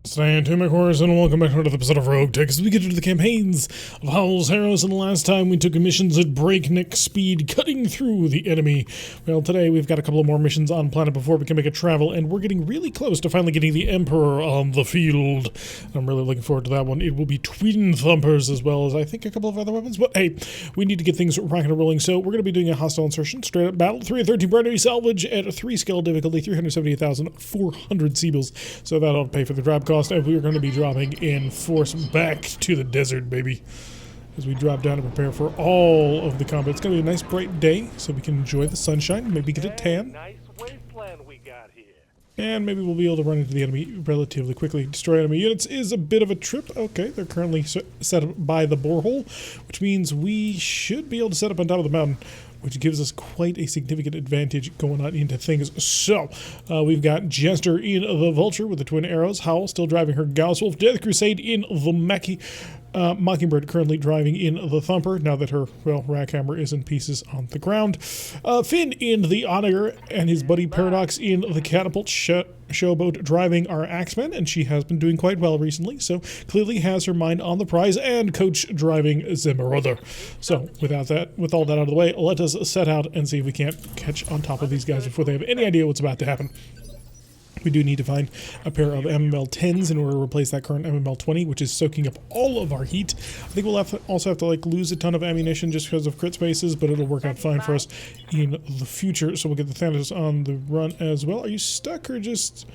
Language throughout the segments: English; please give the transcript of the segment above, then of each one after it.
Stand to my course and welcome back to another episode of RogueTech as we get into the campaigns of Howl's Harrows. And the last time we took missions at breakneck speed, cutting through the enemy. Well, today we've got a couple of more missions on planet before we can make a travel, and we're getting really close to finally getting the Emperor on the field. I'm really looking forward to that one. It will be twin thumpers as well as I think a couple of other weapons, but hey, we need to get things rocking and rolling, so we're going to be doing a hostile insertion, straight up battle, 3 of 13 primary salvage at a 3 skill difficulty, 378,400 Seabills, so that'll pay for the drop cost. And we are going to be dropping in force back to the desert, baby, as we drop down and prepare for all of the combat. It's going to be a nice bright day, so we can enjoy the sunshine, maybe get a tan. Nice wasteland we got here. And maybe we'll be able to run into the enemy relatively quickly. Destroy enemy units is a bit of a trip. Okay, they're currently set up by the borehole, which means we should be able to set up on top of the mountain, which gives us quite a significant advantage going on into things. So, we've got Jester in the Vulture with the twin arrows, Howl still driving her Gauss Wolf, Death Crusade in the Mackie, Mockingbird currently driving in the Thumper, now that her, well, Rackhammer is in pieces on the ground. Finn in the Onager, and his buddy Paradox in the Catapult, Showboat driving our Axeman, and she has been doing quite well recently, so clearly has her mind on the prize, and Coach driving Zimmerother. So, with all that out of the way, let us set out and see if we can't catch on top of these guys before they have any idea what's about to happen. We do need to find a pair of MML-10s in order to replace that current MML-20, which is soaking up all of our heat. I think we'll also have to like lose a ton of ammunition just because of crit spaces, but it'll work out fine for us in the future. So we'll get the Thanatos on the run as well. Are you stuck or just...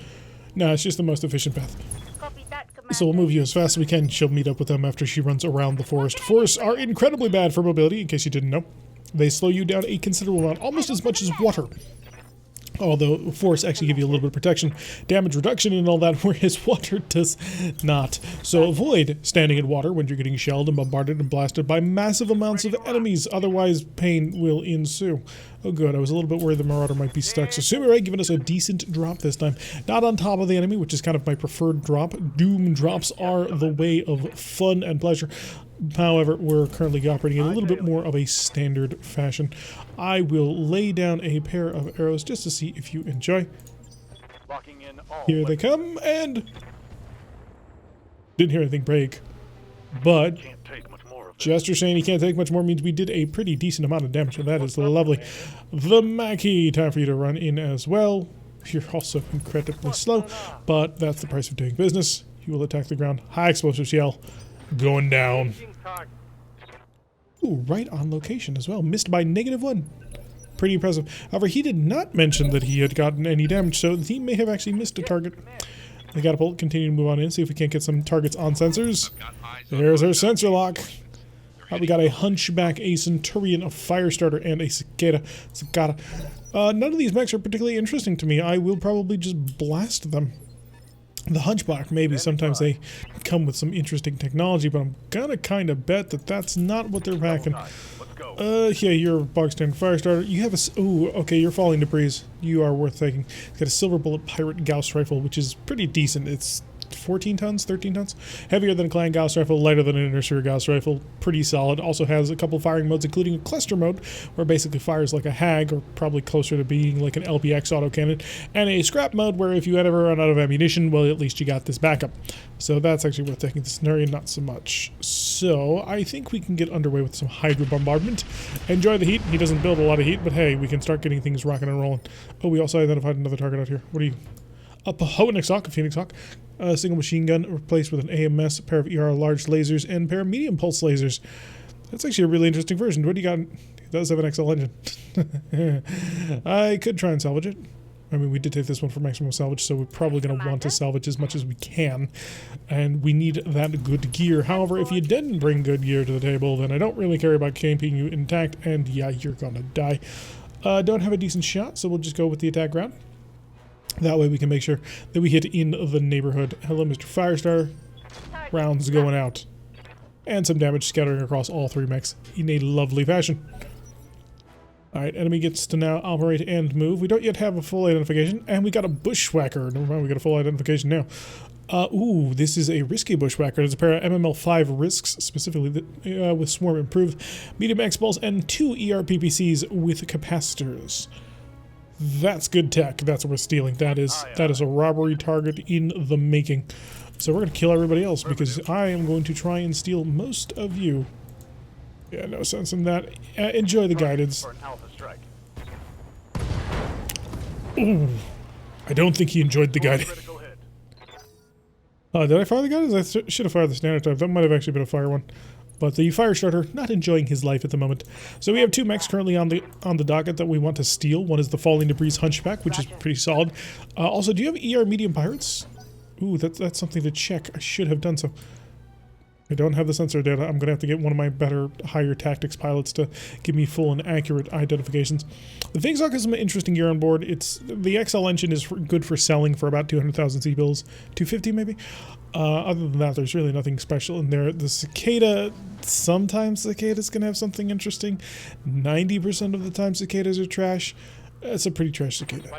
No, it's just the most efficient path. So we'll move you as fast as we can. She'll meet up with them after she runs around the forest. Forests are incredibly bad for mobility, in case you didn't know. They slow you down a considerable amount, almost as much as water. Although forests actually give you a little bit of protection, damage reduction and all that, whereas water does not. So avoid standing in water when you're getting shelled and bombarded and blasted by massive amounts of enemies, otherwise pain will ensue. Oh good, I was a little bit worried the Marauder might be stuck. So Samurai giving us a decent drop this time. Not on top of the enemy, which is kind of my preferred drop. Doom drops are the way of fun and pleasure. However, we're currently operating in a little bit more of a standard fashion. I will lay down a pair of arrows just to see if you enjoy. Here they come, and didn't hear anything break, but Jester saying he can't take much more means we did a pretty decent amount of damage, and that is lovely. The Mackie, time for you to run in as well. You're also incredibly slow, but that's the price of doing business. You will attack the ground. High explosive shell. Going down. Ooh, right on location as well. Missed by -1. Pretty impressive. However, he did not mention that he had gotten any damage, so the team may have actually missed a target. The catapult continue to move on in, see if we can't get some targets on sensors. There's our sensor lock. We got a Hunchback, a Centurion, a Firestarter, and a Cicada. None of these mechs are particularly interesting to me. I will probably just blast them. The Hunchback, maybe. Sometimes they come with some interesting technology, but I'm gonna kind of bet that that's not what they're packing. Yeah, you're a bog standard Firestarter. You have a... Ooh, okay, you're falling debris. You are worth taking. It's got a Silver Bullet Pirate Gauss Rifle, which is pretty decent. It's 14 tons, 13 tons. Heavier than a Clan Gauss Rifle, lighter than an Inner Sphere Gauss Rifle. Pretty solid. Also has a couple firing modes, including a cluster mode, where it basically fires like a HAG, or probably closer to being like an LBX autocannon, and a scrap mode, where if you ever run out of ammunition, well, at least you got this backup. So that's actually worth taking. The scenario, not so much. So I think we can get underway with some Hydra Bombardment. Enjoy the heat. He doesn't build a lot of heat, but hey, we can start getting things rocking and rolling. Oh, we also identified another target out here. What are you? A Phoenix Hawk, a Phoenix Hawk. A single machine gun replaced with an AMS, a pair of ER large lasers, and a pair of medium pulse lasers. That's actually a really interesting version. What do you got? It does have an XL engine. I could try and salvage it. I mean, we did take this one for maximum salvage, so we're probably going to want to salvage as much as we can. And we need that good gear. However, if you didn't bring good gear to the table, then I don't really care about keeping you intact, and yeah, you're going to die. Don't have a decent shot, so we'll just go with the attack ground. That way we can make sure that we hit in the neighborhood. Hello, Mr. Firestar. Rounds going out. And some damage scattering across all 3 mechs in a lovely fashion. Alright, enemy gets to now operate and move. We don't yet have a full identification. And we got a bushwhacker. Never mind, we got a full identification now. Ooh, this is a risky bushwhacker. There's a pair of MML-5 risks, specifically with Swarm improved, medium X-balls, and 2 ERPPCs with capacitors. That's good tech. That's what we're stealing. That is a robbery target in the making. So we're going to kill everybody else because I am going to try and steal most of you. Yeah, no sense in that. Enjoy the guidance. Ooh. I don't think he enjoyed the guidance. Did I fire the guidance? I should have fired the standard type. That might have actually been a fire one. But the fire starter, not enjoying his life at the moment. So we have 2 mechs currently on the docket that we want to steal. One is the Falling Debris Hunchback, which is pretty solid. Also, do you have ER medium pirates? Ooh, that's something to check. I should have done so. I don't have the sensor data. I'm going to have to get one of my better, higher tactics pilots to give me full and accurate identifications. The Vingsock is an interesting gear on board. The XL engine is good for selling for about 200,000 C-bills. 250 maybe? Other than that, there's really nothing special in there. The Cicada, sometimes Cicada's going to have something interesting. 90% of the time Cicadas are trash. It's a pretty trash Cicada.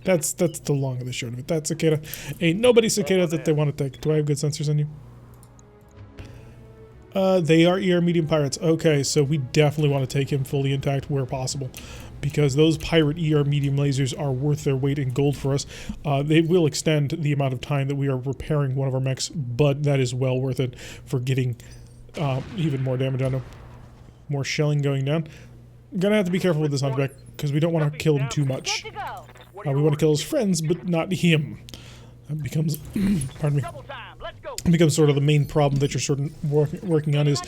That's the long and the short of it. That Cicada ain't nobody Cicada that they want to take. Do I have good sensors on you? They are ER medium pirates. Okay, so we definitely want to take him fully intact where possible, because those pirate ER medium lasers are worth their weight in gold for us. They will extend the amount of time that we are repairing one of our mechs, but that is well worth it for getting even more damage on him. More shelling going down. I'm gonna have to be careful with this hunchback because we don't want to kill him too much. We want to kill his friends, but not him. That becomes, pardon me. It becomes sort of the main problem that you're sort of working on is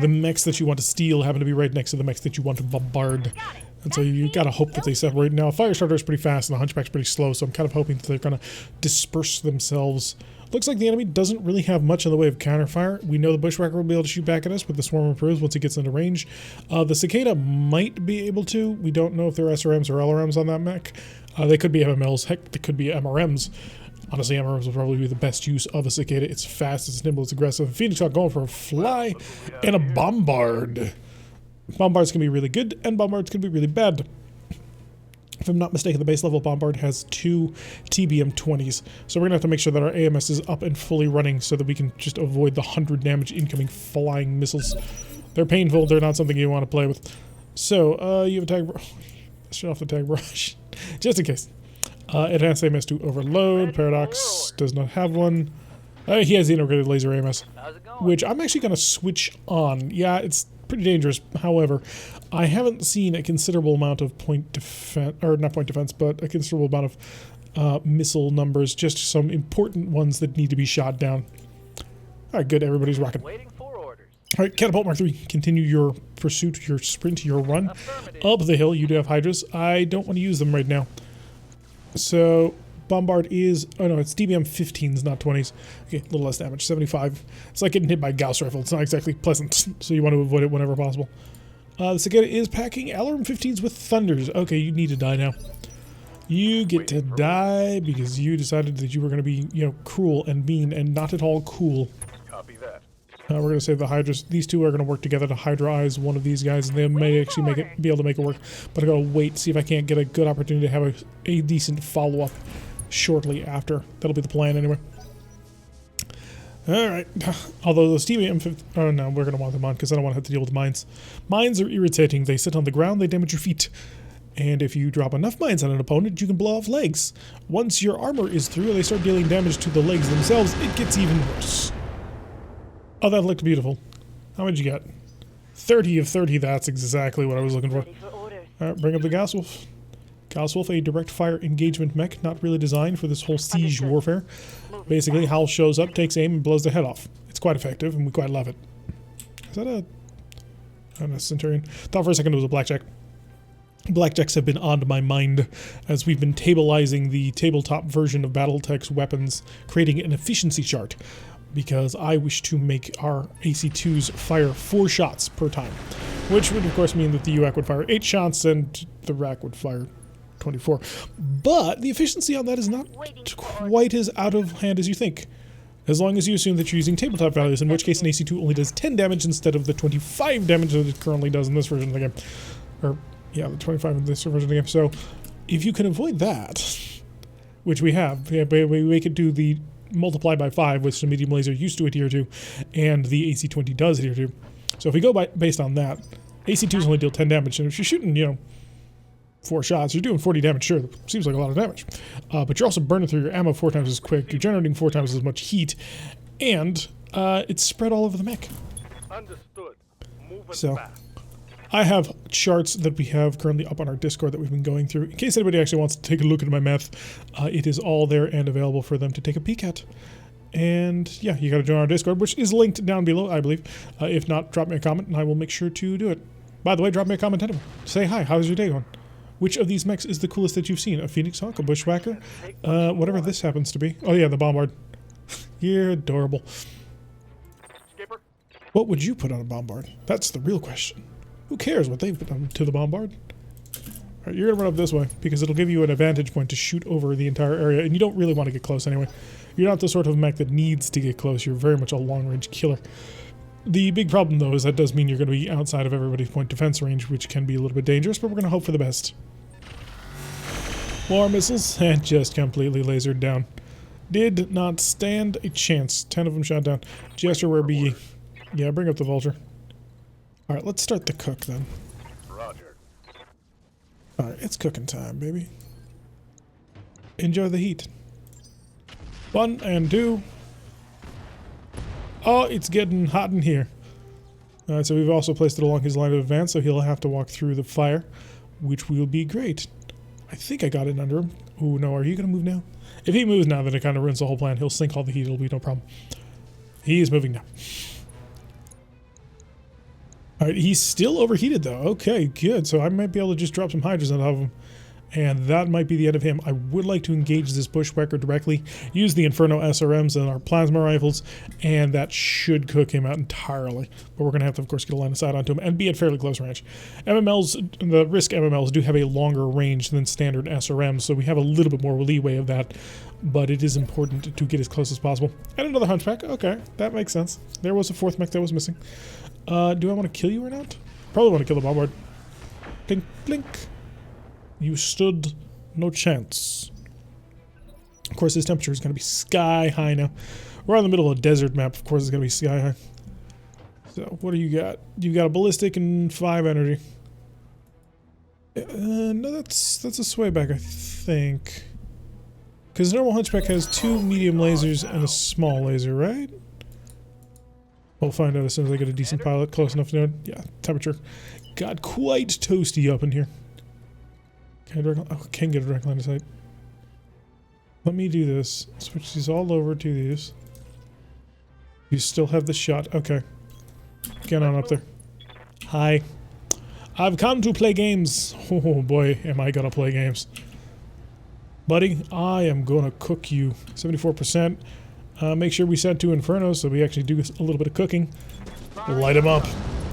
the mechs that you want to steal happen to be right next to the mechs that you want to bombard. And so you gotta hope that they separate. Now, Firestarter is pretty fast and the Hunchback's pretty slow, so I'm kind of hoping that they're gonna disperse themselves. Looks like the enemy doesn't really have much in the way of counterfire. We know the Bushwhacker will be able to shoot back at us, but the Swarm improves once it gets into range. The Cicada might be able to. We don't know if they're SRMs or LRMs on that mech. They could be MMLs. Heck, they could be MRMs. Honestly, MRMs will probably be the best use of a Cicada. It's fast, it's nimble, it's aggressive. Phoenix Hawk going for a fly and a bombard. Bombards can be really good, and bombards can be really bad. If I'm not mistaken, the base level bombard has 2 TBM-20s. So we're going to have to make sure that our AMS is up and fully running so that we can just avoid the 100 damage incoming flying missiles. They're painful, they're not something you want to play with. So, you have a tag brush. Shut off the tag brush. Just in case. Advanced AMS to overload. Paradox does not have one. He has the integrated laser AMS, which I'm actually going to switch on. Yeah, it's pretty dangerous. However, I haven't seen a considerable amount of point defense, or not point defense, but a considerable amount of missile numbers, just some important ones that need to be shot down. Alright, good. Everybody's rocking. Alright, Catapult Mark 3. Continue your pursuit, your sprint, your run. Up the hill, you do have Hydras. I don't want to use them right now. So, Bombard is... Oh no, it's DBM-15s, not 20s. Okay, a little less damage. 75. It's like getting hit by a Gauss rifle. It's not exactly pleasant, so you want to avoid it whenever possible. The Cicada is packing LRM-15s with Thunders. Okay, you need to die now. You get to die because you decided that you were going to be, you know, cruel and mean and not at all cool. Copy that. We're going to save the Hydras. These two are going to work together to Hydra-ize one of these guys, and they may actually be able to make it work. But I got to wait, see if I can't get a good opportunity to have a decent follow-up shortly after. That'll be the plan anyway. Alright. Although those TBM... Oh no, we're going to want them on because I don't want to have to deal with mines. Mines are irritating. They sit on the ground, they damage your feet. And if you drop enough mines on an opponent, you can blow off legs. Once your armor is through and they start dealing damage to the legs themselves, it gets even worse. Oh, that looked beautiful. How much you got? 30 of 30. That's exactly what I was looking for. Alright, bring up the Gauss Wolf. Gauss Wolf, a direct fire engagement mech, not really designed for this whole siege warfare. Basically, Howl shows up, takes aim, and blows the head off. It's quite effective, and we quite love it. Is that a... I don't know, Centurion. Thought for a second it was a Blackjack. Blackjacks have been on my mind as we've been tableizing the tabletop version of BattleTech's weapons, creating an efficiency chart. Because I wish to make our AC-2s fire 4 shots per time. Which would, of course, mean that the UAC would fire 8 shots and the RAC would fire 24. But the efficiency on that is not quite as out of hand as you think. As long as you assume that you're using tabletop values, in which case an AC-2 only does 10 damage instead of the 25 damage that it currently does in this version of the game. Or, yeah, the 25 in this version of the game. So, if you can avoid that, which we have, we could do the multiply by 5, which the medium laser used to adhere to, and the AC-20 does adhere to. So if we go based on that, AC-2s only deal 10 damage, and if you're shooting, you know, 4 shots. You're doing 40 damage, sure. That seems like a lot of damage. But you're also burning through your ammo 4 times as quick. You're generating 4 times as much heat. And it's spread all over the mech. Understood. Moving So, fast. I have charts that we have currently up on our Discord that we've been going through. In case anybody actually wants to take a look at my math, it is all there and available for them to take a peek at. And yeah, you got to join our Discord, which is linked down below, I believe. If not, drop me a comment and I will make sure to do it. By the way, drop me a comment anyway. Say hi, how's your day going? Which of these mechs is the coolest that you've seen? A Phoenix Hawk, a Bushwhacker? Whatever this happens to be. Oh yeah, the Bombard. You're adorable. Skipper. What would you put on a Bombard? That's the real question. Who cares what they've put on to the Bombard? Alright, you're gonna run up this way, because it'll give you an advantage point to shoot over the entire area, and you don't really want to get close anyway. You're not the sort of mech that needs to get close, you're very much a long-range killer. The big problem, though, is that does mean you're going to be outside of everybody's point defense range, which can be a little bit dangerous, but we're going to hope for the best. More missiles, and just completely lasered down. Did not stand a chance. 10 of them shot down. Jester, where be ye? Yeah, bring up the vulture. Alright, let's start the cook, then. Roger. Alright, it's cooking time, baby. Enjoy the heat. 1 and 2. Oh, it's getting hot in here. Alright, so we've also placed it along his line of advance, so he'll have to walk through the fire, which will be great. I think I got it under him. Oh, no, are you going to move now? If he moves now, then it kind of ruins the whole plan. He'll sink all the heat, it'll be no problem. He is moving now. Alright, he's still overheated, though. Okay, good. So I might be able to just drop some hydras on top of him. And that might be the end of him. I would like to engage this Bushwhacker directly, use the Inferno SRMs and our plasma rifles, and that should cook him out entirely. But we're going to have to, of course, get a line of sight onto him and be at fairly close range. MMLs, the Risk MMLs do have a longer range than standard SRMs, so we have a little bit more leeway of that, but it is important to get as close as possible. And another Hunchback. Okay, that makes sense. There was a 4th mech that was missing. Do I want to kill you or not? Probably want to kill the Bombard. Blink, blink. You stood no chance. Of course, his temperature is going to be sky high now. We're on the middle of a desert map. Of course, it's going to be sky high. So, what do you got? You got a ballistic and 5 energy. No, that's a swayback, I think. Because normal Hunchback has 2 medium lasers and a small laser, right? We'll find out as soon as I get a decent pilot close enough to know. Yeah, temperature got quite toasty up in here. Can get a direct line of sight. Let me do this. Switch these all over to these. You still have the shot. Okay. Get on up there. Hi. I've come to play games. Oh boy, am I gonna play games. Buddy, I am gonna cook you. 74%. Make sure we set to Inferno so we actually do a little bit of cooking. Light him up.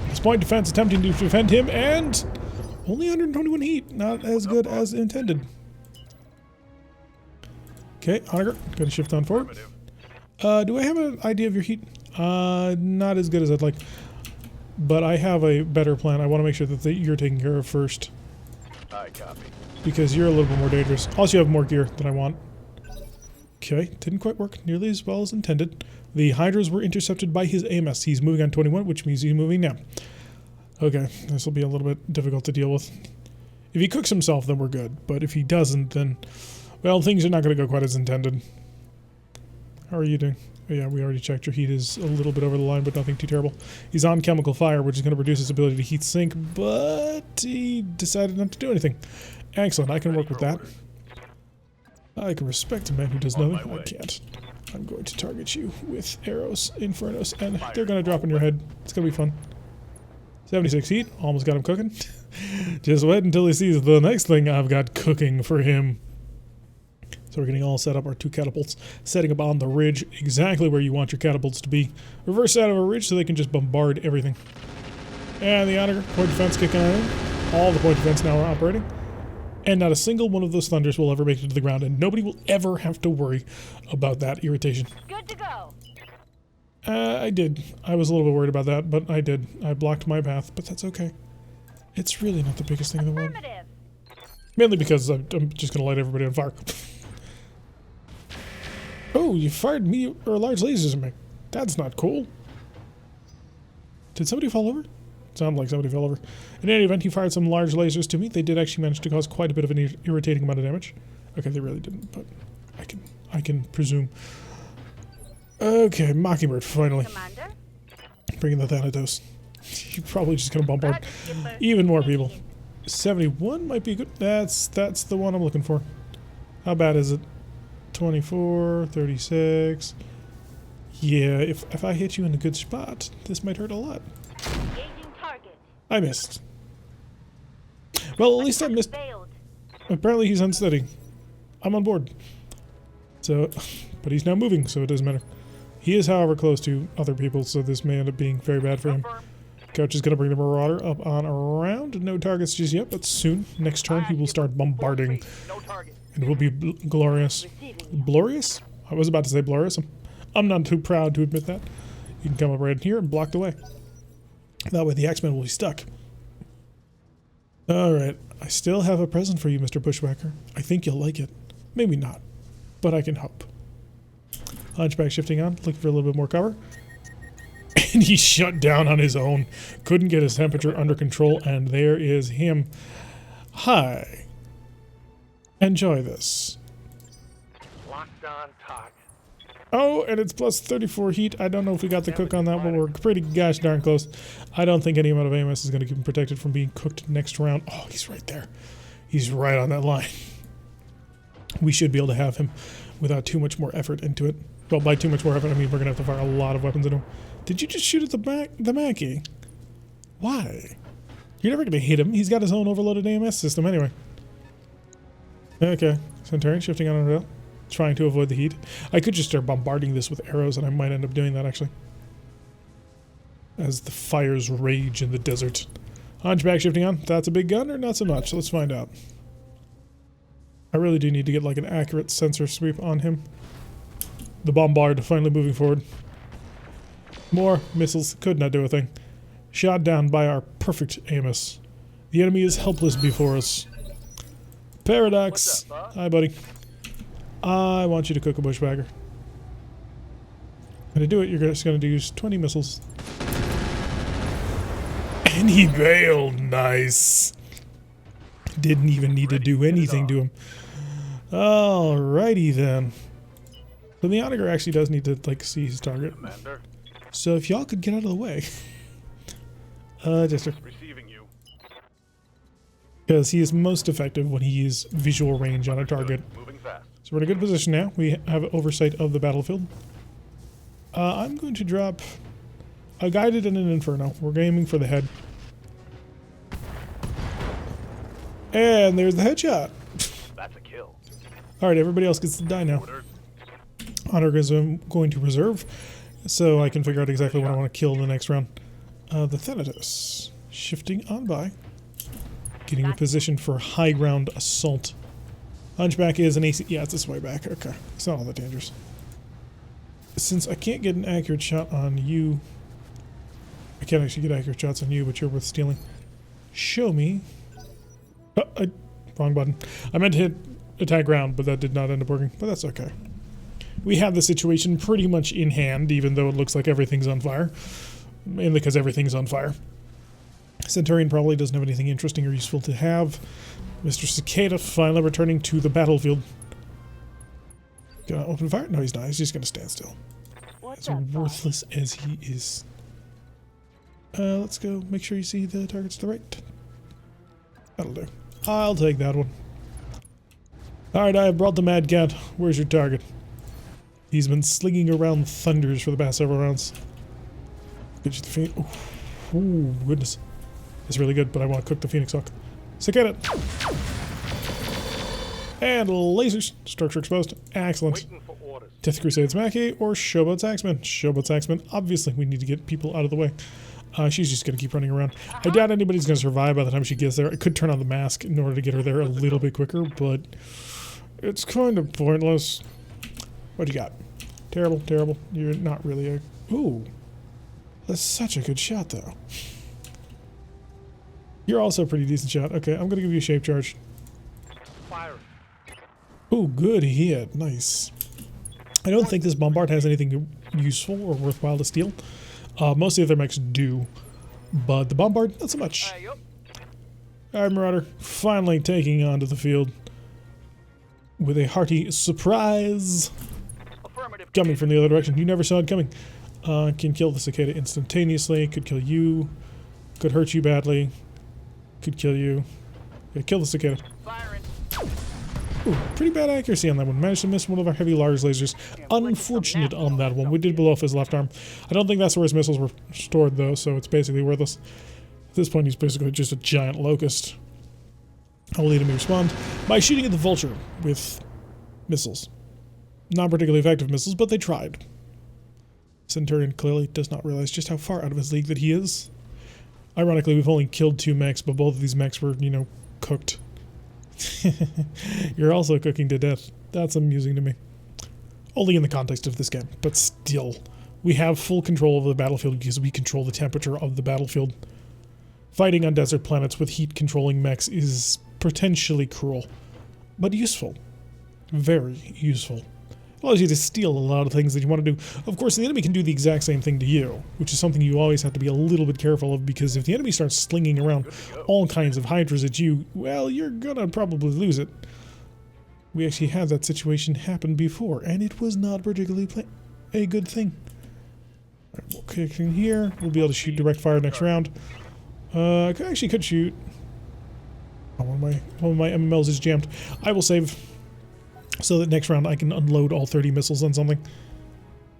His point defense attempting to defend him, and only 121 heat. Not as good as intended. Okay, Onager, gotta shift on forward. Do I have an idea of your heat? Not as good as I'd like. But I have a better plan. I want to make sure that you're taken care of first. I copy. Because you're a little bit more dangerous. Also, you have more gear than I want. Okay, didn't quite work nearly as well as intended. The Hydras were intercepted by his AMS. He's moving on 21, which means he's moving now. Okay, this will be a little bit difficult to deal with. If he cooks himself, then we're good. But if he doesn't, then, well, things are not going to go quite as intended. How are you doing? Oh, yeah, we already checked. Your heat is a little bit over the line, but nothing too terrible. He's on chemical fire, which is going to reduce his ability to heat sink, but he decided not to do anything. Excellent, I can work with that. I can respect a man who does nothing. I can't. I'm going to target you with arrows, infernos, and they're going to drop on your head. It's going to be fun. 76 heat. Almost got him cooking. Just wait until he sees the next thing I've got cooking for him. So we're getting all set up, our 2 catapults, setting up on the ridge, exactly where you want your catapults to be. Reverse out of a ridge so they can just bombard everything. And the honor point defense kicking on. All the point defense now are operating. And not a single one of those thunders will ever make it to the ground, and nobody will ever have to worry about that irritation. Good to go. I did. I was a little bit worried about that, but I did. I blocked my path, but that's okay. It's really not the biggest thing in the world. Mainly because I'm just going to light everybody on fire. Oh, you fired large lasers at me. That's not cool. Did somebody fall over? Sounded like somebody fell over. In any event, he fired some large lasers to me. They did actually manage to cause quite a bit of an irritating amount of damage. Okay, they really didn't, but I can presume. Okay, Mockingbird, finally. Commander? Bringing the Thanatos. You're probably just going to bombard even more people. 71 might be good. That's the one I'm looking for. How bad is it? 24, 36. Yeah, if I hit you in a good spot, this might hurt a lot. Engaging target. I missed. Well, at least I missed. Failed. Apparently he's unsteady. I'm on board. So, but he's now moving, so it doesn't matter. He is, however, close to other people, so this may end up being very bad for him. Coach is going to bring the Marauder up on around. No targets just yet, but soon, next turn, he will start bombarding. And it will be glorious. Glorious? I was about to say glorious. I'm not too proud to admit that. You can come up right here and block the way. That way the X-Men will be stuck. Alright, I still have a present for you, Mr. Bushwhacker. I think you'll like it. Maybe not, but I can hope. Hunchback shifting on, looking for a little bit more cover. And he shut down on his own. Couldn't get his temperature under control, and there is him. Hi. Enjoy this. Locked on target. Oh, and it's plus 34 heat. I don't know if we got the cook on that, but we're pretty gosh darn close. I don't think any amount of AMS is going to keep him protected from being cooked next round. Oh, he's right there. He's right on that line. We should be able to have him without too much more effort into it. Well, by too much more effort, I mean we're going to have to fire a lot of weapons at him. Did you just shoot at the Mackie? Why? You're never going to hit him. He's got his own overloaded AMS system anyway. Okay. Centurion shifting on a rail. Trying to avoid the heat. I could just start bombarding this with arrows, and I might end up doing that, actually. As the fires rage in the desert. Hunchback shifting on. That's a big gun, or not so much? Let's find out. I really do need to get, like, an accurate sensor sweep on him. The bombard finally moving forward. More missiles. Could not do a thing. Shot down by our perfect Amos. The enemy is helpless before us. Paradox. Hi, buddy. I want you to cook a bushwhacker. And to do it, you're just going to use 20 missiles. And he bailed. Nice. Didn't even need to do anything to him. Alrighty then. So the Onager actually does need to, like, see his target. Commander. So if y'all could get out of the way. Jester. Receiving you. Because he is most effective when he uses visual range on a target. Moving fast. So we're in a good position now. We have oversight of the battlefield. I'm going to drop a guided and an inferno. We're aiming for the head. And there's the headshot. That's a kill. Alright, everybody else gets to die now. Orders. Honor is going to reserve, so I can figure out exactly what I want to kill in the next round. The Thanatos. Shifting on by. Getting a position for high ground assault. Hunchback is an AC. Yeah, it's this way back. Okay. It's not all that dangerous. Since I can't get an accurate shot on you. I can't actually get accurate shots on you, but you're worth stealing. Show me. Oh, wrong button. I meant to hit attack ground, but that did not end up working. But that's okay. We have the situation pretty much in hand, even though it looks like everything's on fire. Mainly because everything's on fire. Centurion probably doesn't have anything interesting or useful to have. Mr. Cicada finally returning to the battlefield. Gonna open fire? No, he's not. He's just gonna stand still. What's As up, boss? worthless as he is. Let's go make sure you see the targets to the right. That'll do. I'll take that one. Alright, I have brought the Mad Cat. Where's your target? He's been slinging around thunders for the past several rounds. Get you the Phoenix. Ooh, goodness. It's really good, but I want to cook the Phoenix Hawk. Cicada! And lasers. Structure exposed. Excellent. Waiting for orders. Death Crusades Mackie or Showboat's Axeman. Showboat's Axeman. Obviously, we need to get people out of the way. She's just going to keep running around. I doubt anybody's going to survive by the time she gets there. I could turn on the mask in order to get her there a little bit quicker, but it's kind of pointless. What do you got? Terrible, terrible. You're not really a... Ooh. That's such a good shot, though. You're also a pretty decent shot. Okay, I'm going to give you a shape charge. Firing. Ooh, good hit. Nice. I don't think this bombard has anything useful or worthwhile to steal. Most of the other mechs do. but the bombard, not so much. Yup. Alright, Marauder, finally taking onto the field with a hearty surprise. Affirmative. Coming from the other direction. You never saw it coming. Can kill the cicada instantaneously. Could kill you. Could hurt you badly. Could kill you. Yeah, kill the cicada. Firing. Ooh, pretty bad accuracy on that one. Managed to miss one of our heavy large lasers. Unfortunate on that one. We did blow off his left arm. I don't think that's where his missiles were stored though, so it's basically worthless. At this point, he's basically just a giant locust. I'll lead him to respond by shooting at the vulture with missiles. Not particularly effective missiles, but they tried. Centurion clearly does not realize just how far out of his league that he is. Ironically, we've only killed 2 mechs, but both of these mechs were, you know, cooked. You're also cooking to death. That's amusing to me. Only in the context of this game, but still. We have full control over the battlefield because we control the temperature of the battlefield. Fighting on desert planets with heat-controlling mechs is potentially cruel, but useful. Very useful. Allows you to steal a lot of things that you want to do. Of course, the enemy can do the exact same thing to you, which is something you always have to be a little bit careful of, because if the enemy starts slinging around all kinds of hydras at you, well, you're gonna probably lose it. We actually had that situation happen before, and it was not particularly a good thing. Right, we'll kick in here. We'll be able to shoot direct fire next round. I actually could shoot. Oh, one of my MMLs is jammed. I will save so that next round I can unload all 30 missiles on something.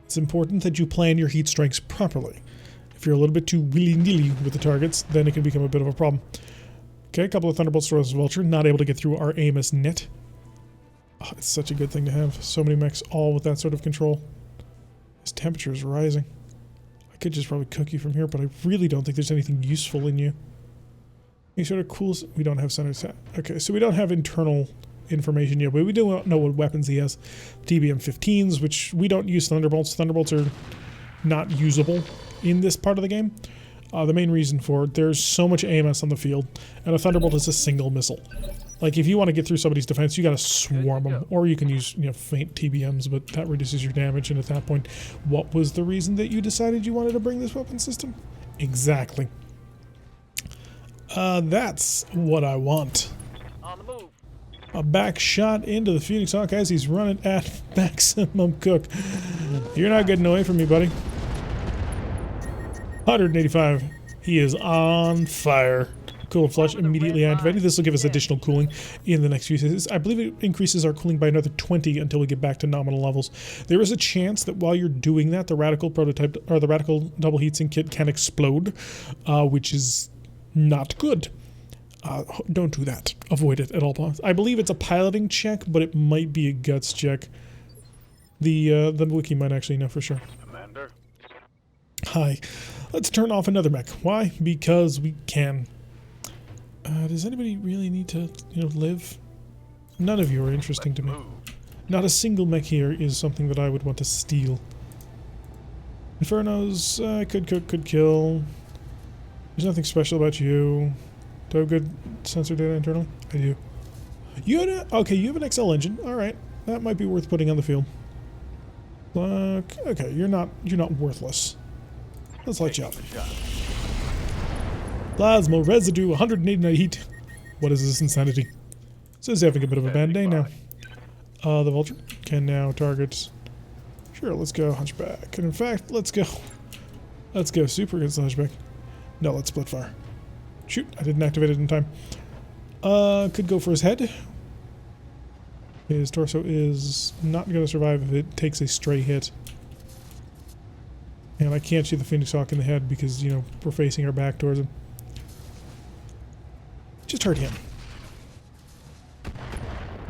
It's important that you plan your heat strikes properly. If you're a little bit too willy-nilly with the targets, then it can become a bit of a problem. Okay, a couple of Thunderbolts to us Vulture, not able to get through our Amos net. Oh, it's such a good thing to have. So many mechs all with that sort of control. His temperature is rising. I could just probably cook you from here, but I really don't think there's anything useful in you. Any sort of cool... We don't have center attack. Okay, so we don't have internal information yet, but we do know what weapons he has. TBM-15s, which we don't use Thunderbolts. Thunderbolts are not usable in this part of the game. The main reason for it, there's so much AMS on the field, and a Thunderbolt is a single missile. Like, if you want to get through somebody's defense, you gotta swarm them, or you can use, you know, faint TBMs, but that reduces your damage, and at that point, what was the reason that you decided you wanted to bring this weapon system? Exactly. That's what I want. On the move. A back shot into the Phoenix Hawk as he's running at maximum cook. You're not getting away from me, buddy. 185. He is on fire. Cool and flush immediately activated. This will give us additional cooling in the next few seasons. I believe it increases our cooling by another 20 until we get back to nominal levels. There is a chance that while you're doing that, the radical prototype or the radical double heatsink kit can explode, which is not good. Don't do that. Avoid it at all costs. I believe it's a piloting check, but it might be a guts check. The wiki might actually know for sure. Commander. Hi. Let's turn off another mech. Why? Because we can. Does anybody really need to, you know, live? None of you are interesting to me. Not a single mech here is something that I would want to steal. Infernos, could cook, could kill. There's nothing special about you. Do I have good sensor data internally? I do. You have okay, you have an XL engine. Alright. That might be worth putting on the field. Look, okay, you're not worthless. Let's light you up. Plasma residue, 189 heat. What is this insanity? So he's having a bit of a bad day now. The Vulture can now target. Sure, let's go Hunchback. And in fact, let's go Super against the Hunchback. No, let's split fire. Shoot, I didn't activate it in time. Could go for his head. His torso is not going to survive if it takes a stray hit. And I can't shoot the Phoenix Hawk in the head because, you know, we're facing our back towards him. Just hurt him.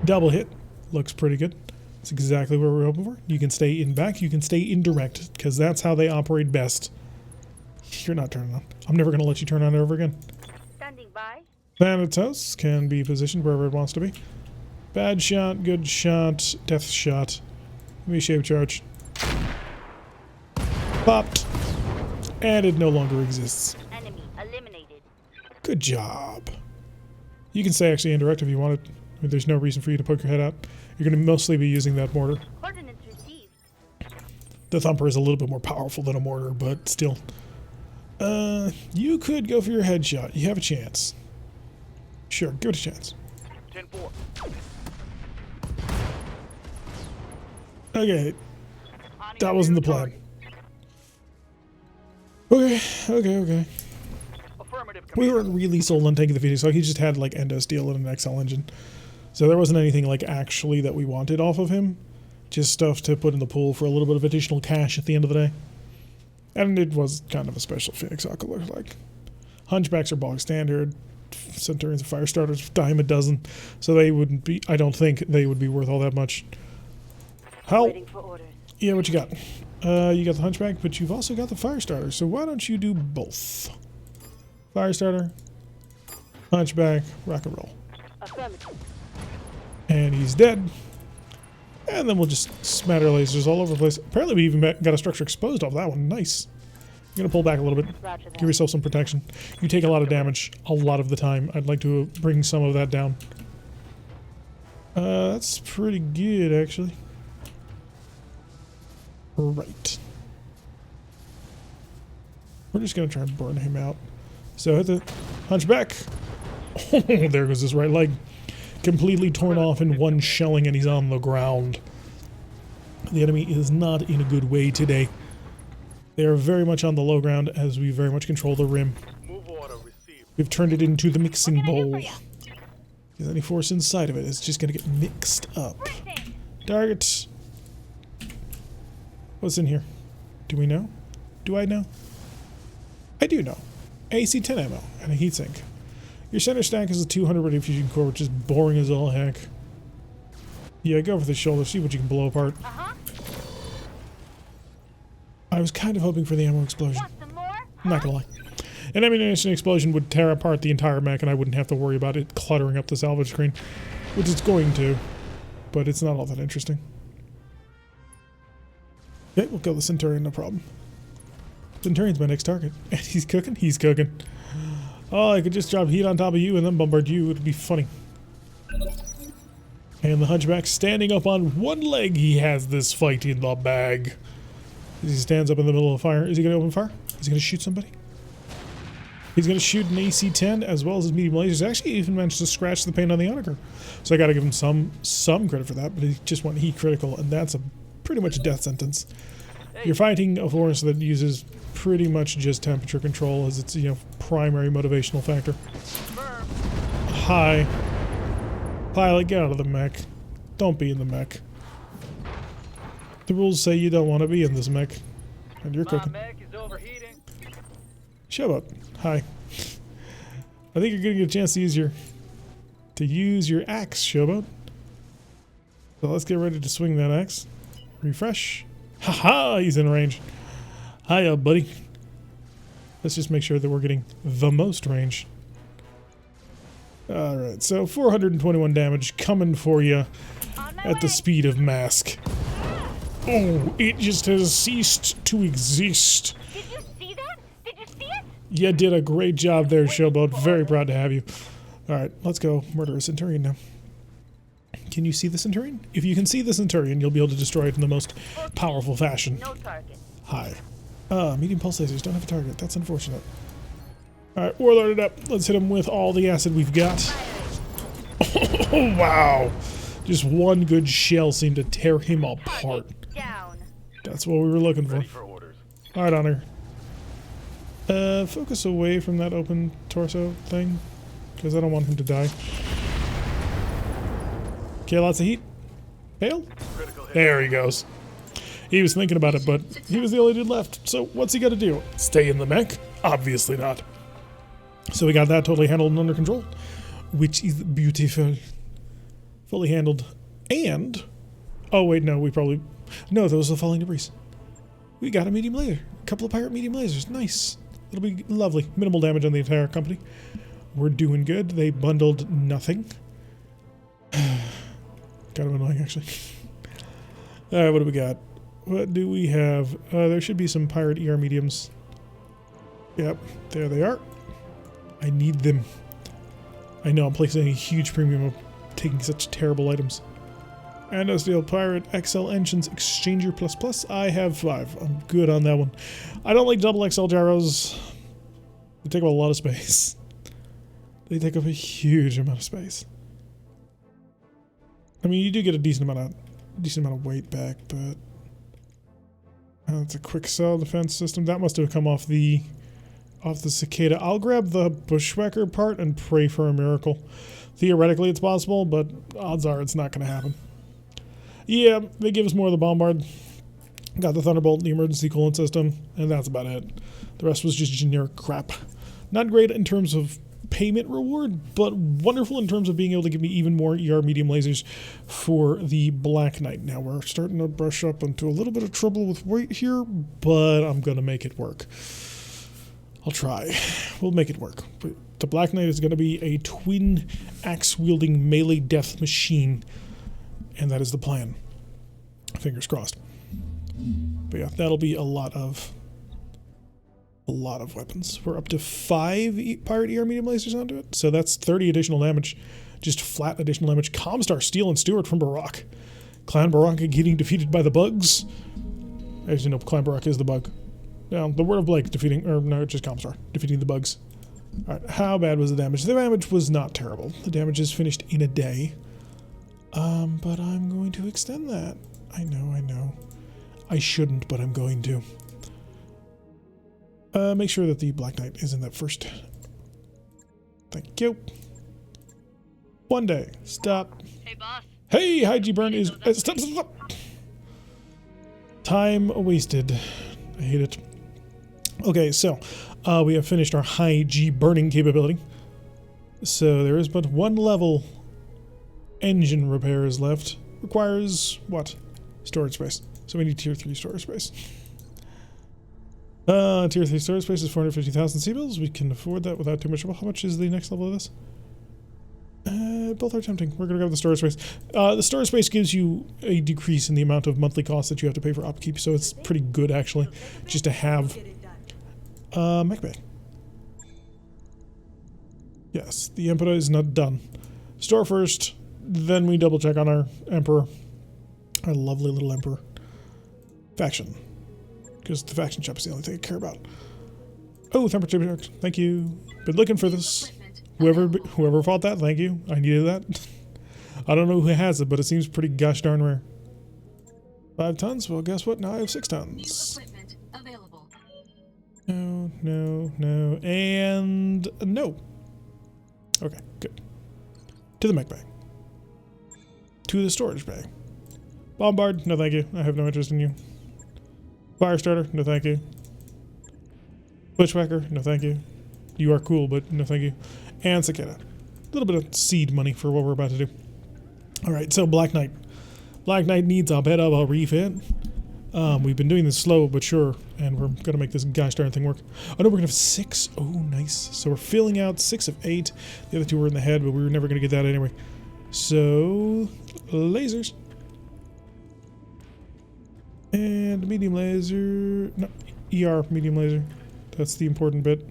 Double hit. Looks pretty good. That's exactly what we're hoping for. You can stay in back, you can stay indirect, because that's how they operate best. You're not turning on. I'm never going to let you turn on ever again. Standing by. Thanatos can be positioned wherever it wants to be. Bad shot, good shot, death shot. V-shape charge. Popped. And it no longer exists. Enemy eliminated. Good job. You can stay actually indirect if you wanted. I mean, there's no reason for you to poke your head out. You're going to mostly be using that mortar. Coordinates received. The Thumper is a little bit more powerful than a mortar, but still. You could go for your headshot. You have a chance. Sure, give it a chance. 10-4. Okay, that wasn't the plan. Okay. Affirmative, We Commander. weren't really sold on taking the video, so he just had like endo steel and an XL engine. So there wasn't anything like actually that we wanted off of him. Just stuff to put in the pool for a little bit of additional cash at the end of the day. And it was kind of a special Phoenix Hawk, it looked like. Hunchbacks are bog standard. Centurions and fire starters, dime a dozen. So they wouldn't be, I don't think they would be worth all that much. Howl. Waiting for orders. Yeah, what you got? You got the Hunchback, but you've also got the fire starter. So why don't you do both? Fire starter, Hunchback, rock and roll. Affirmative. And he's dead. And then we'll just smatter lasers all over the place. Apparently we even got a structure exposed off that one. Nice. You're gonna pull back a little bit. Roger that. Give yourself some protection. You take a lot of damage a lot of the time. I'd like to bring some of that down. That's pretty good, actually. Right. We're just gonna try and burn him out. So hit the Hunchback. Oh, there goes his right leg. Completely torn off in one shelling, and he's on the ground. The enemy is not in a good way today. They are very much on the low ground as we very much control the rim. Move order received. We've turned it into the mixing What can I do bowl. for ya? Because any force inside of it is just going to get mixed up. Briefing. Target. What's in here? Do we know? Do I know? I do know. AC-10 ammo and a heatsink. Your center stack is a 200 radiation core, which is boring as all heck. Yeah, go for the shoulder, see what you can blow apart. Uh-huh. I was kind of hoping for the ammo explosion. Want some more? I'm not gonna lie. An ammunition explosion would tear apart the entire mech, and I wouldn't have to worry about it cluttering up the salvage screen, which it's going to, but it's not all that interesting. Okay, we'll kill the Centurion, no problem. Centurion's my next target. And he's cooking? He's cooking. Oh, I could just drop heat on top of you and then bombard you. It'd be funny. And the Hunchback standing up on one leg. He has this fight in the bag. He stands up in the middle of the fire. Is he going to open fire? Is he going to shoot somebody? He's going to shoot an AC-10 as well as his medium lasers. Actually, he even managed to scratch the paint on the Onager. So I got to give him some credit for that, but he just went heat critical, and that's a pretty much a death sentence. You're fighting a force that uses pretty much just temperature control as its, primary motivational factor. Confirmed. Hi. Pilot, get out of the mech. Don't be in the mech. The rules say you don't want to be in this mech. And you're My cooking. mech is overheating. Shut up. Hi. I think you're gonna get a chance to use your axe, Showboat. So let's get ready to swing that axe. Refresh. Haha, he's in range. Hiya, buddy. Let's just make sure that we're getting the most range. Alright, so 421 damage coming for you On my at the way. speed of Mask. Oh, it just has ceased to exist. Did you see that? Did you see it? You did a great job there, Showboat. Very proud to have you. Alright, let's go murder a Centurion now. Can you see the Centurion? If you can see the Centurion, you'll be able to destroy it in the most powerful fashion. No target. Hi. Medium pulse lasers don't have a target. That's unfortunate. Alright, warlord it up. Let's hit him with all the acid we've got. Oh, wow. Just one good shell seemed to tear him apart. Down. That's what we were looking for. Ready for orders. Alright, Honor. Focus away from that open torso thing, because I don't want him to die. Okay, lots of heat. Fail? Critical hit. There he goes. He was thinking about it, but he was the only dude left. So what's he got to do? Stay in the mech? Obviously not. So we got that totally handled and under control, which is beautiful. Fully handled. And, oh wait, no, no, those are the falling debris. We got a medium laser. A couple of pirate medium lasers. Nice. It'll be lovely. Minimal damage on the entire company. We're doing good. They bundled nothing. Kind of annoying, actually. Alright, what do we got? What do we have? There should be some pirate ER mediums. Yep, there they are. I need them. I know I'm placing a huge premium of taking such terrible items. Steel Pirate XL Engines Exchanger++. I have 5. I'm good on that one. I don't like double XL gyros. They take up a lot of space. They take up a huge amount of space. I mean, you do get a decent amount of weight back, but that's a quick cell defense system. That must have come off the cicada. I'll grab the bushwhacker part and pray for a miracle. Theoretically, it's possible, but odds are it's not going to happen. Yeah, they give us more of the bombard. Got the thunderbolt, the emergency coolant system, and that's about it. The rest was just generic crap. Not great in terms of payment reward, but wonderful in terms of being able to give me even more ER medium lasers for the Black Knight. Now we're starting to brush up into a little bit of trouble with weight here, but I'm going to make it work. I'll try. We'll make it work. But the Black Knight is going to be a twin axe-wielding melee death machine, and that is the plan. Fingers crossed. But yeah, that'll be a lot of weapons. We're up to 5 pirate ER medium lasers onto it, so that's 30 additional damage. Just flat additional damage. Comstar, Steel, and Stewart from Barak. Clan Barak getting defeated by the bugs. Actually, no, Clan Barak is the bug. Now, the Word of Blake defeating, or no, just Comstar, defeating the bugs. Alright, how bad was the damage? The damage was not terrible. The damage is finished in a day. But I'm going to extend that. I know. I shouldn't, but I'm going to. Make sure that the Black Knight is in that first. Thank you. One day. Stop. Hey, boss. Hey, High G Burn is... stop. Time wasted. I hate it. Okay, so we have finished our High G burning capability. So there is but one level. Engine repairs left. Requires what? Storage space. So we need tier 3 storage space. Tier 3 storage space is 450,000 C-bills. We can afford that without too much trouble. How much is the next level of this? Both are tempting. We're going to go with the storage space. The storage space gives you a decrease in the amount of monthly costs that you have to pay for upkeep, so it's pretty good, actually, just to have. Mech Bay. Yes, the Emperor is not done. Store first, then we double check on our Emperor. Our lovely little Emperor. Faction. Because the faction shop is the only thing I care about. Oh, temperature check. Thank you. Been looking for this. Whoever fought that, thank you. I needed that. I don't know who has it, but it seems pretty gosh darn rare. 5 tons? Well, guess what? Now I have 6 tons. No, and no. Okay, good. To the mech bay. To the storage bay. Bombard? No, thank you. I have no interest in you. Firestarter? No, thank you. Bushwhacker? No, thank you. You are cool, but no, thank you. And Cicada. A little bit of seed money for what we're about to do. Alright, so Black Knight. Black Knight needs a bit of a refit. We've been doing this slow but sure, and we're going to make this gosh darn thing work. Oh no, we're going to have 6. Oh, nice. So we're filling out 6 of 8. The other 2 were in the head, but we were never going to get that anyway. So, lasers. And medium laser. No, ER medium laser. That's the important bit.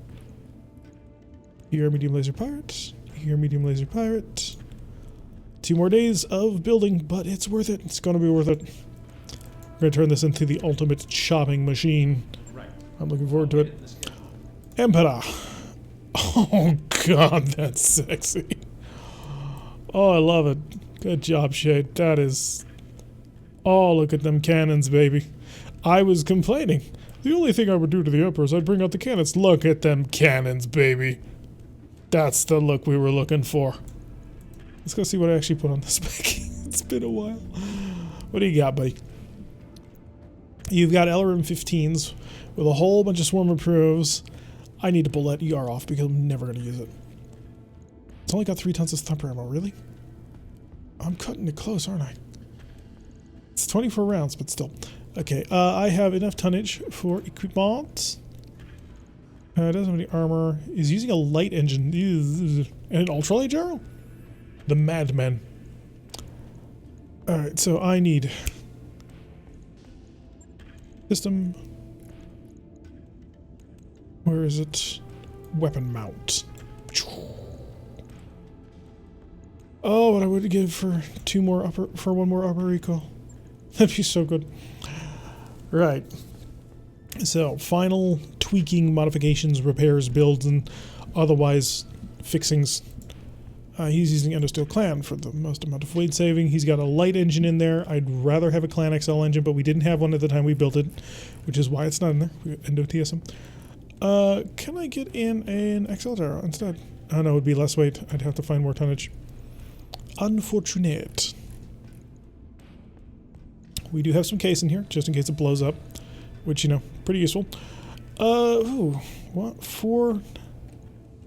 ER medium laser pirate. ER medium laser pirate. 2 more days of building, but it's worth it. It's going to be worth it. We're going to turn this into the ultimate chopping machine. I'm looking forward to it. Emperor. Oh god, that's sexy. Oh, I love it. Good job, Shade. That is... Oh, look at them cannons, baby. I was complaining. The only thing I would do to the Emperor is I'd bring out the cannons. Look at them cannons, baby. That's the look we were looking for. Let's go see what I actually put on the spec. It's been a while. What do you got, buddy? You've got LRM 15s with a whole bunch of swarm improves. I need to pull that ER off because I'm never going to use it. It's only got 3 tons of thumper ammo, really? I'm cutting it close, aren't I? It's 24 rounds, but still. Okay, I have enough tonnage for equipment. It doesn't have any armor. Is using a light engine. And an ultralight arrow? The madman. Alright, so I need... System. Where is it? Weapon mount. Oh, what I would give for 1 more upper recoil. That'd be so good. Right. So, final tweaking, modifications, repairs, builds, and otherwise fixings. He's using Endosteel Clan for the most amount of weight saving. He's got a light engine in there. I'd rather have a Clan XL engine, but we didn't have one at the time we built it, which is why it's not in there. We Endo TSM. Can I get in an XL Gyro instead? Oh no, it would be less weight. I'd have to find more tonnage. Unfortunate. We do have some case in here, just in case it blows up, which, you know, pretty useful. Ooh, what? 4...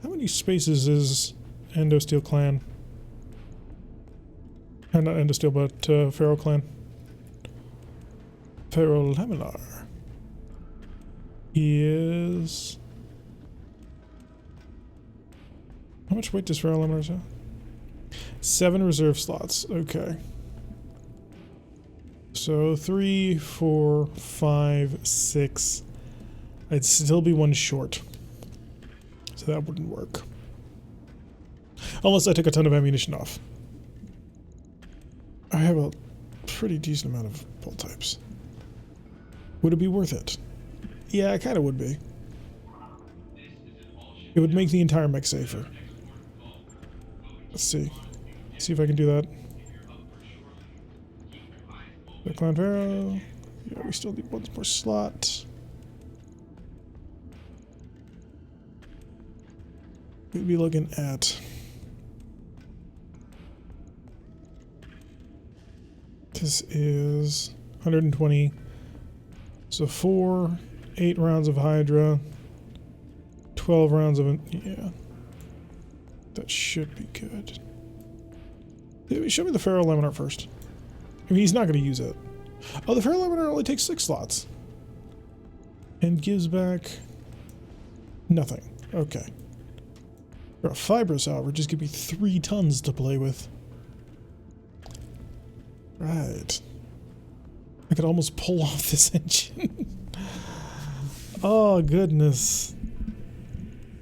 How many spaces is Endosteel Clan? Not Endosteel, but Pharaoh Clan. Pharaoh Laminar is... How much weight does Pharaoh Laminar have? 7 reserve slots. Okay. So 3, 4, 5, 6. I'd still be 1 short. So that wouldn't work. Unless I took a ton of ammunition off. I have a pretty decent amount of bolt types. Would it be worth it? Yeah, it kind of would be. It would make the entire mech safer. Let's see. See if I can do that. The Clan Pharaoh. Yeah, we still need 1 more slot. We'd be looking at... This is 120. So 4, 8 rounds of Hydra. 12 rounds of... Yeah. That should be good. Show me the Pharaoh Laminar first. I mean, he's not going to use it. Oh, the Pharaoh Laminar only takes 6 slots. And gives back... nothing. Okay. Fibrous, however, just give me 3 tons to play with. Right. I could almost pull off this engine. Oh, goodness.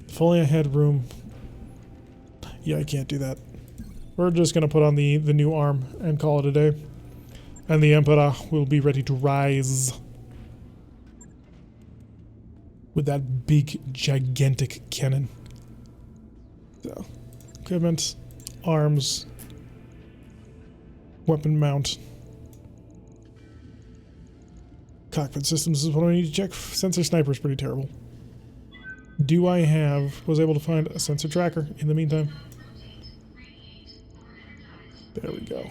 If only I had room. Yeah, I can't do that. We're just going to put on the new arm and call it a day. And the Emperor will be ready to rise. With that big, gigantic cannon. So, equipment, arms, weapon mount. Cockpit systems is what I need to check. Sensor sniper is pretty terrible. Do I have... was able to find a sensor tracker in the meantime? There we go.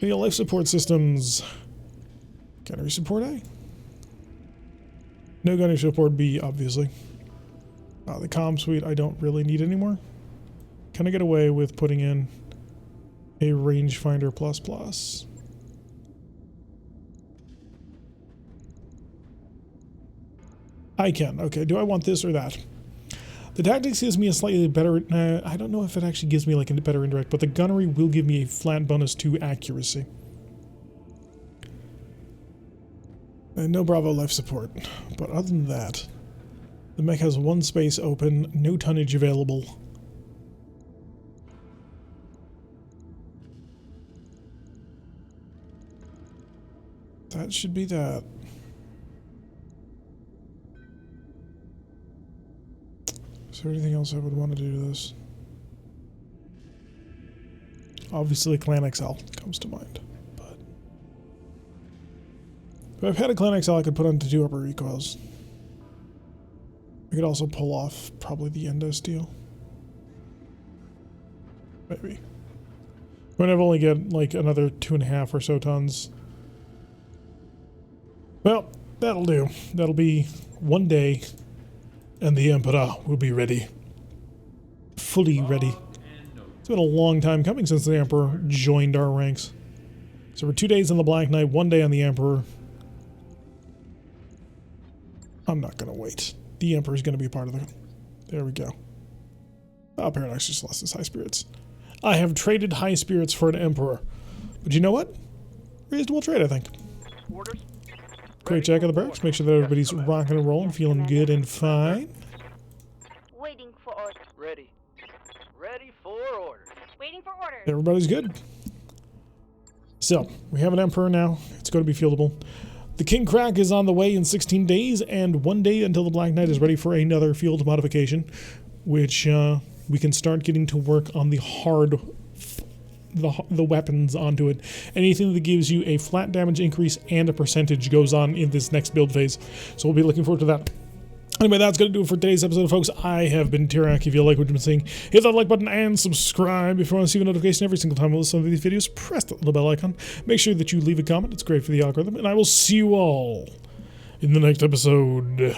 Any life support systems? Gunnery support A? No gunnery support B, obviously. The comm suite I don't really need anymore. Can I get away with putting in a rangefinder plus? I can. Okay, do I want this or that? The tactics gives me a slightly better... I don't know if it actually gives me like a better indirect, but the gunnery will give me a flat bonus to accuracy. And no Bravo life support. But other than that, the mech has 1 space open, no tonnage available. That should be that. Is there anything else I would want to do to this? Obviously, Clan XL comes to mind. But if I've had a Clan XL, I could put on 2 upper recoils. I could also pull off probably the Endosteel. Maybe. When I've only get like another 2.5 or so tons. Well, that'll do. That'll be 1 day, and the Emperor will be ready. Fully ready. It's been a long time coming since the Emperor joined our ranks. So we're 2 days on the Black Knight, 1 day on the Emperor. I'm not gonna wait. The Emperor's gonna be a part of it. There we go. Oh, Paradox just lost his high spirits. I have traded high spirits for an Emperor. But you know what? Reasonable trade, I think. Orders. Great check of the perks. Make sure that everybody's rocking and rolling, feeling good and fine. Waiting for orders. Ready. Ready for orders. Waiting for orders. Everybody's good. So, we have an Emperor now. It's going to be fieldable. The King Crack is on the way in 16 days, and 1 day until the Black Knight is ready for another field modification, which we can start getting to work on the weapons onto it. Anything that gives you a flat damage increase and a percentage goes on in this next build phase. So we'll be looking forward to that. Anyway, that's going to do it for today's episode, folks. I have been Tirak. If you like what you've been seeing, hit that like button and subscribe. If you want to see a notification every single time we listen to these videos, press that little bell icon. Make sure that you leave a comment. It's great for the algorithm. And I will see you all in the next episode.